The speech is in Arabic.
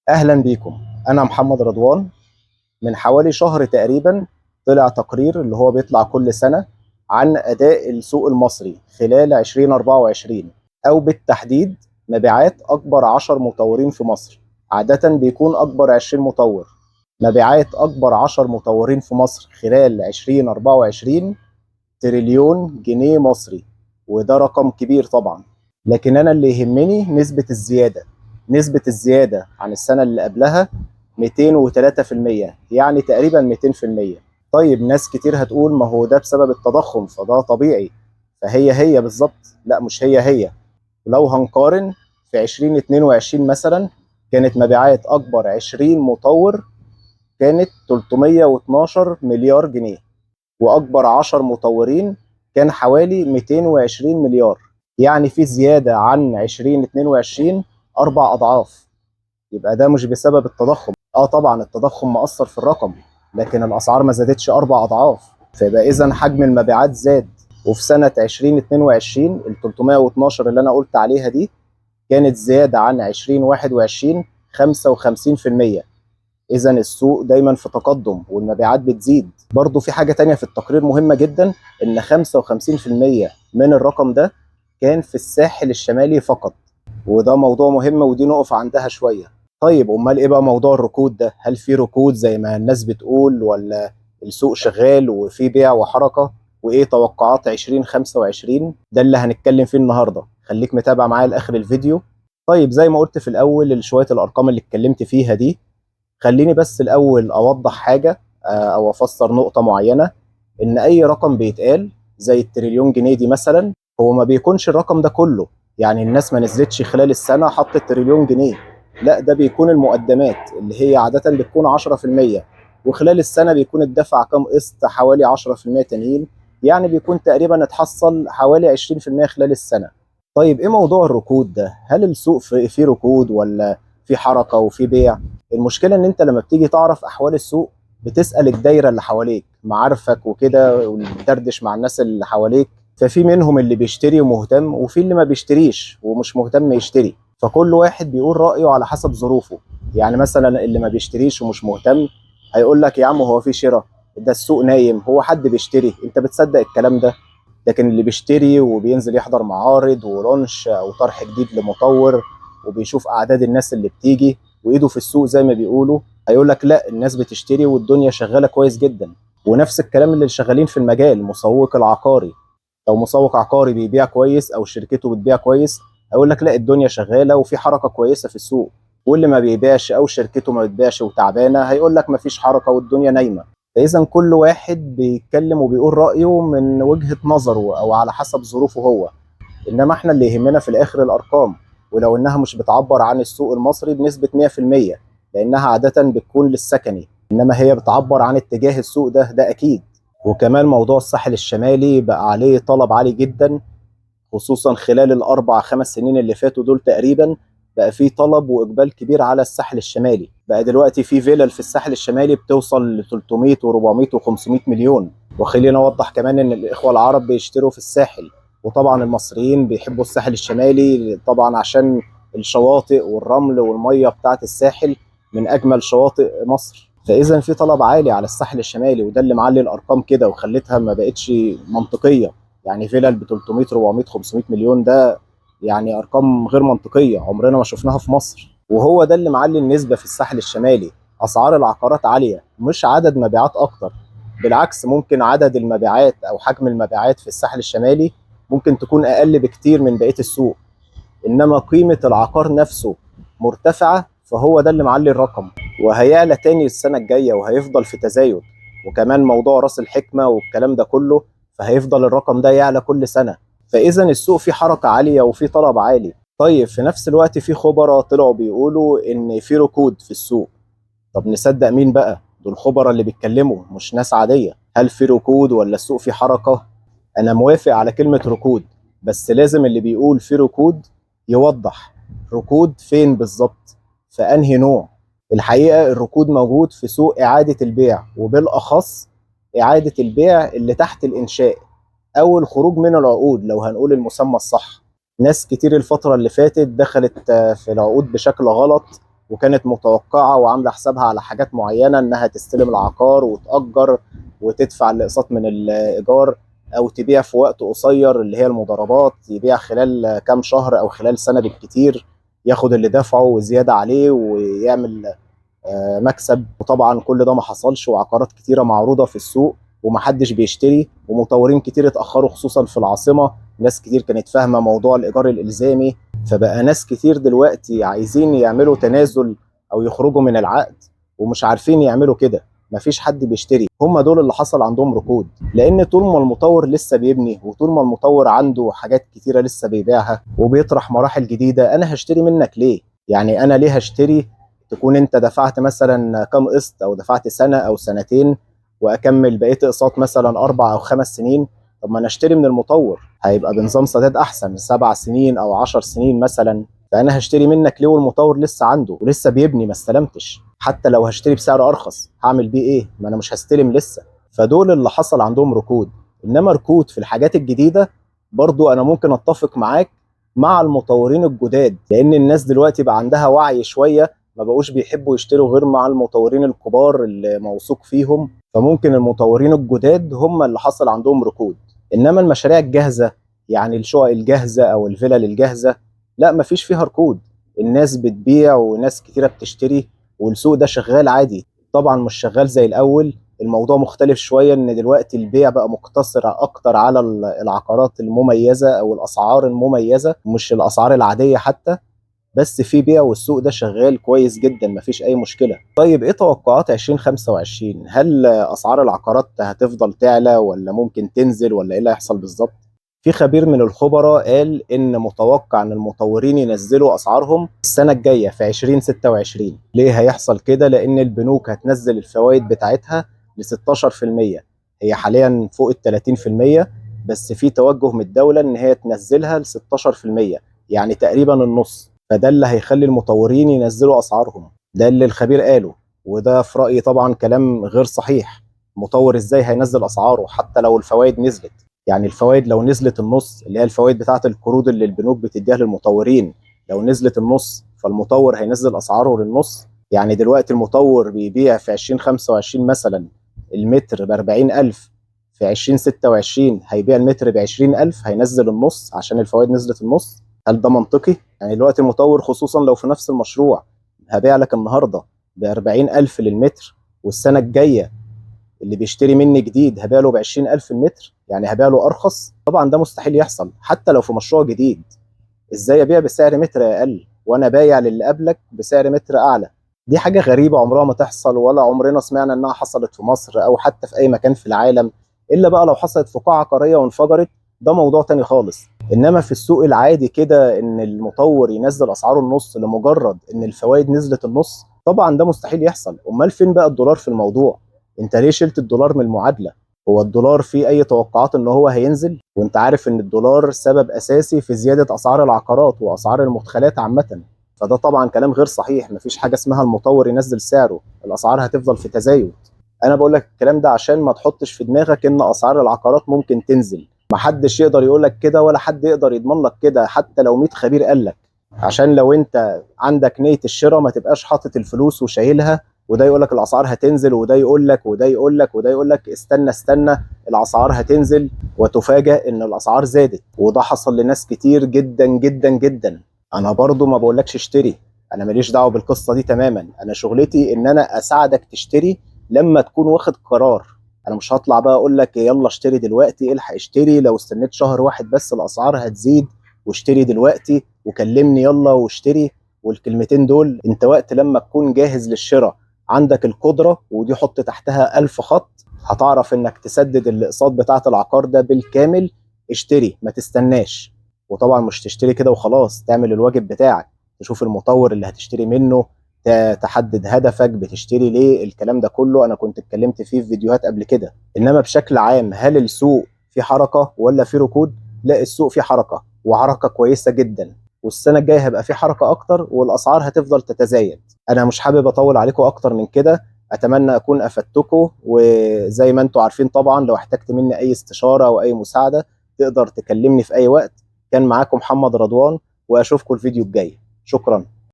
أهلا بيكم. أنا محمد رضوان. من حوالي شهر تقريبا طلع تقرير اللي هو بيطلع كل سنة عن أداء السوق المصري خلال 2024، أو بالتحديد مبيعات أكبر 10 مطورين في مصر. عادة بيكون أكبر 20 مطور. مبيعات أكبر 10 مطورين في مصر خلال 2024 تريليون جنيه مصري، وده رقم كبير طبعا. لكن أنا اللي يهمني نسبة الزيادة. نسبة الزيادة عن السنة اللي قبلها 203%، يعني تقريبا 200%. طيب ناس كتير هتقول ما هو ده بسبب التضخم فده طبيعي، فهي بالظبط. لا، مش هي. لو هنقارن في 2022 مثلا، كانت مبيعات أكبر 20 مطور كانت 312 مليار جنيه، واكبر 10 مطورين كان حوالي 220 مليار. يعني في زياده عن 2022 اربع اضعاف. يبقى ده مش بسبب التضخم. طبعا التضخم مؤثر في الرقم، لكن الاسعار ما زادتش اربع اضعاف، فيبقى اذا حجم المبيعات زاد. وفي سنه 2022 ال 312 اللي انا قلت عليها دي كانت زياده عن 2021 55%. اذا السوق دايما في تقدم والمبيعات بتزيد. برضو في حاجة تانية في التقرير مهمة جدا، ان 55% من الرقم ده كان في الساحل الشمالي فقط، وده موضوع مهم ودي نقف عندها شوية. طيب امال ايه بقى موضوع الركود ده؟ هل في ركود زي ما الناس بتقول، ولا السوق شغال وفي بيع وحركة؟ وايه توقعات 2025؟ ده اللي هنتكلم فيه النهاردة. خليك متابع معايا لاخر الفيديو. طيب زي ما قلت في الاول شوية الارقام اللي اتكلمت فيها دي، خليني بس الأول أوضح حاجة، أو أفسر نقطة معينة. إن أي رقم بيتقال زي التريليون جنيه دي مثلا، هو ما بيكونش الرقم ده كله. يعني الناس ما نزلتش خلال السنة حطت تريليون جنيه، لا، ده بيكون المقدمات اللي هي عادة بتكون 10%، وخلال السنة بيكون الدفع كام قسط حوالي 10% تانيين. يعني بيكون تقريبا اتحصل حوالي 20% خلال السنة. طيب ايه موضوع الركود ده؟ هل السوق فيه ركود، ولا في حركة وفي بيع؟ المشكله ان انت لما بتيجي تعرف احوال السوق، بتسال الدايره اللي حواليك، معارفك وكده، وتدردش مع الناس اللي حواليك. ففي منهم اللي بيشتري ومهتم، وفي اللي ما بيشتريش ومش مهتم يشتري. فكل واحد بيقول رايه على حسب ظروفه. يعني مثلا اللي ما بيشتريش ومش مهتم هيقول لك يا عم هو في شراء، ده السوق نايم، هو حد بيشتري؟ انت بتصدق الكلام ده؟ لكن اللي بيشتري وبينزل يحضر معارض ولونش او طرح جديد لمطور، وبيشوف اعداد الناس اللي بتيجي وايده في السوق زي ما بيقولوا، هيقول لك لا، الناس بتشتري والدنيا شغاله كويس جدا. ونفس الكلام اللي شغالين في المجال، مسوق العقاري، لو مسوق عقاري بيبيع كويس او شركته بتبيع كويس، هيقول لك لا، الدنيا شغاله وفي حركه كويسه في السوق. واللي ما بيبيعش او شركته ما بتبيعش وتعبانه، هيقول لك ما فيش حركه والدنيا نايمه. فاذا كل واحد بيتكلم وبيقول رايه من وجهه نظره او على حسب ظروفه هو. انما احنا اللي يهمنا في الاخر الارقام، ولو انها مش بتعبر عن السوق المصري بنسبه 100%، لانها عاده بتكون للسكني، انما هي بتعبر عن اتجاه السوق ده اكيد. وكمان موضوع الساحل الشمالي بقى عليه طلب عالي جدا، خصوصا خلال الاربع خمس سنين اللي فاتوا دول تقريبا. بقى في طلب واقبال كبير على الساحل الشمالي. بقى دلوقتي في فيلل في الساحل الشمالي بتوصل ل 300 و400 و500 مليون. وخلينا اوضح كمان ان الاخوه العرب بيشتروا في الساحل، وطبعا المصريين بيحبوا الساحل الشمالي طبعا عشان الشواطئ والرمل والميه بتاعت الساحل من اجمل شواطئ مصر. فاذا في طلب عالي على الساحل الشمالي، وده اللي معلي الارقام كده وخلتها ما بقتش منطقيه. يعني فيلل ب 300 400 500 مليون، ده يعني ارقام غير منطقيه عمرنا ما شفناها في مصر. وهو ده اللي معلي النسبه في الساحل الشمالي. اسعار العقارات عاليه، مش عدد مبيعات اكتر. بالعكس، ممكن عدد المبيعات او حجم المبيعات في الساحل الشمالي ممكن تكون اقل بكتير من بقيه السوق، انما قيمه العقار نفسه مرتفعه، فهو ده اللي معلي الرقم. وهيعلى تاني السنه الجايه وهيفضل في تزايد. وكمان موضوع راس الحكمه والكلام ده كله، فهيفضل الرقم ده يعلى كل سنه. فاذا السوق فيه حركه عاليه وفيه طلب عالي. طيب في نفس الوقت في خبراء طلعوا بيقولوا ان في ركود في السوق. طب نصدق مين بقى؟ دول خبراء اللي بيتكلموا، مش ناس عاديه. هل في ركود ولا السوق فيه حركه؟ انا موافق على كلمه ركود، بس لازم اللي بيقول في ركود يوضح ركود فين بالظبط، فانهي نوع. الحقيقه الركود موجود في سوق اعاده البيع، وبالاخص اعاده البيع اللي تحت الانشاء او الخروج من العقود، لو هنقول المسمى الصح. ناس كتير الفتره اللي فاتت دخلت في العقود بشكل غلط، وكانت متوقعه وعامله حسابها على حاجات معينه، انها تستلم العقار وتأجر وتدفع الاقساط من الايجار، او تبيع في وقت قصير اللي هي المضاربات، يبيع خلال كام شهر او خلال سنه بالكتير، ياخد اللي دفعه وزياده عليه ويعمل مكسب. وطبعا كل ده ما حصلش، وعقارات كتيره معروضه في السوق ومحدش بيشتري، ومطورين كتير اتاخروا خصوصا في العاصمه. ناس كتير كانت فاهمه موضوع الايجار الالزامي، فبقى ناس كتير دلوقتي عايزين يعملوا تنازل او يخرجوا من العقد ومش عارفين يعملوا كده. مفيش حد بيشتري. هم دول اللي حصل عندهم ركود، لان طول ما المطور لسه بيبني وطول ما المطور عنده حاجات كتيره لسه بيبيعها وبيطرح مراحل جديده، انا هشتري منك ليه؟ يعني انا ليه هشتري تكون انت دفعت مثلا كام قسط، او دفعت سنه او سنتين واكمل بقيه اقساط مثلا 4 أو 5 سنين؟ طب ما انا اشتري من المطور، هيبقى بنظام سداد احسن، 7 سنين او 10 سنين مثلا. فانا هشتري منك ليه والمطور لسه عنده ولسه بيبني ما استلمتش؟ حتى لو هشتري بسعر ارخص هعمل بيه ايه؟ ما انا مش هستلم لسه. فدول اللي حصل عندهم ركود. انما ركود في الحاجات الجديده، برضو انا ممكن اتفق معاك مع المطورين الجداد، لان الناس دلوقتي بقى عندها وعي شويه، ما بقوش بيحبوا يشتروا غير مع المطورين الكبار اللي موثوق فيهم. فممكن المطورين الجداد هم اللي حصل عندهم ركود. انما المشاريع الجاهزه، يعني الشقق الجاهزه او الفلل الجاهزه، لا مفيش فيها ركود. الناس بتبيع وناس كتيره بتشتري، والسوق ده شغال عادي. طبعا مش شغال زي الاول، الموضوع مختلف شويه، ان دلوقتي البيع بقى مقتصر اكتر على العقارات المميزه او الاسعار المميزه، مش الاسعار العاديه حتى. بس في بيع والسوق ده شغال كويس جدا، مفيش اي مشكله. طيب ايه توقعات 2025؟ هل اسعار العقارات هتفضل تعلى ولا ممكن تنزل ولا ايه اللي هيحصل بالظبط؟ في خبير من الخبراء قال ان متوقع ان المطورين ينزلوا اسعارهم السنه الجايه في 2026. ليه هيحصل كده؟ لان البنوك هتنزل الفوائد بتاعتها ل 16%. هي حاليا فوق ال 30%، بس في توجه من الدوله ان هي تنزلها ل 16%، يعني تقريبا النص. فده اللي هيخلي المطورين ينزلوا اسعارهم، ده اللي الخبير قاله. وده في رايي طبعا كلام غير صحيح. المطور ازاي هينزل اسعاره حتى لو الفوائد نزلت؟ يعني الفوائد لو نزلت النص، اللي هي الفوائد بتاعه القروض اللي البنوك بتديها للمطورين، لو نزلت النص فالمطور هينزل اسعاره للنص. يعني دلوقتي المطور بيبيع في 2025 مثلا المتر ب 40,000، في 2026 هيبيع المتر ب 20,000، هينزل النص عشان الفوائد نزلت النص. هل ده منطقي؟ يعني دلوقتي المطور خصوصا لو في نفس المشروع هبيع لك النهارده ب 40,000 للمتر، والسنه الجايه اللي بيشتري مني جديد هبيع له ب 20,000 المتر، يعني هبيع له ارخص. طبعا ده مستحيل يحصل حتى لو في مشروع جديد. ازاي ابيع بسعر متر اقل وانا بايع للي قبلك بسعر متر اعلى؟ دي حاجه غريبه عمرها ما تحصل، ولا عمرنا سمعنا انها حصلت في مصر او حتى في اي مكان في العالم، الا بقى لو حصلت في قاعه عقاريه وانفجرت، ده موضوع تاني خالص. انما في السوق العادي كده ان المطور ينزل اسعاره النص لمجرد ان الفوائد نزلت النص، طبعا ده مستحيل يحصل. امال فين بقى الدولار في الموضوع؟ انت ليه شلت الدولار من المعادله؟ هو الدولار فيه اي توقعات ان هو هينزل؟ وانت عارف ان الدولار سبب اساسي في زياده اسعار العقارات واسعار المدخلات عامه. فده طبعا كلام غير صحيح. مفيش حاجه اسمها المطور ينزل سعره، الاسعار هتفضل في تزايد. انا بقول لك الكلام ده عشان ما تحطش في دماغك ان اسعار العقارات ممكن تنزل. محدش يقدر يقول لك كده، ولا حد يقدر يضمن لك كده حتى لو 100 خبير قال لك. عشان لو انت عندك نيه الشراء ما تبقاش حاطط الفلوس وشايلها، وده يقول لك الاسعار هتنزل، وده يقول لك وده يقول لك وده يقول لك استنى استنى الاسعار هتنزل، وتفاجئ ان الاسعار زادت. وده حصل لناس كتير جدا جدا جدا. انا برضو ما بقولكش اشتري، انا ماليش دعوه بالقصه دي تماما. انا شغلتي ان انا اساعدك تشتري لما تكون واخد قرار. انا مش هطلع بقى اقول لك يلا اشتري دلوقتي، الحق اشتري، لو استنيت شهر واحد بس الاسعار هتزيد، واشتري دلوقتي وكلمني يلا واشتري. والكلمتين دول انت وقت لما تكون جاهز للشراء، عندك القدره، ودي حط تحتها 1000 خط، هتعرف انك تسدد الاقساط بتاعه العقار ده بالكامل. اشتري، ما تستناش. وطبعا مش تشتري كده وخلاص، تعمل الواجب بتاعك، تشوف المطور اللي هتشتري منه، تحدد هدفك، بتشتري ليه، الكلام ده كله انا كنت اتكلمت فيه في فيديوهات قبل كده. انما بشكل عام، هل السوق في حركة ولا في ركود؟ لا، السوق في حركة، وحركة كويسة جدا. والسنة الجاية هيبقى في حركة اكتر، والاسعار هتفضل تتزايد. انا مش حابب اطول عليكم اكتر من كده. اتمنى اكون افدتكم، وزي ما انتم عارفين طبعا لو احتجت مني اي استشارة او اي مساعدة تقدر تكلمني في اي وقت. كان معاكم محمد رضوان، واشوفكم الفيديو الجاي. شكرا.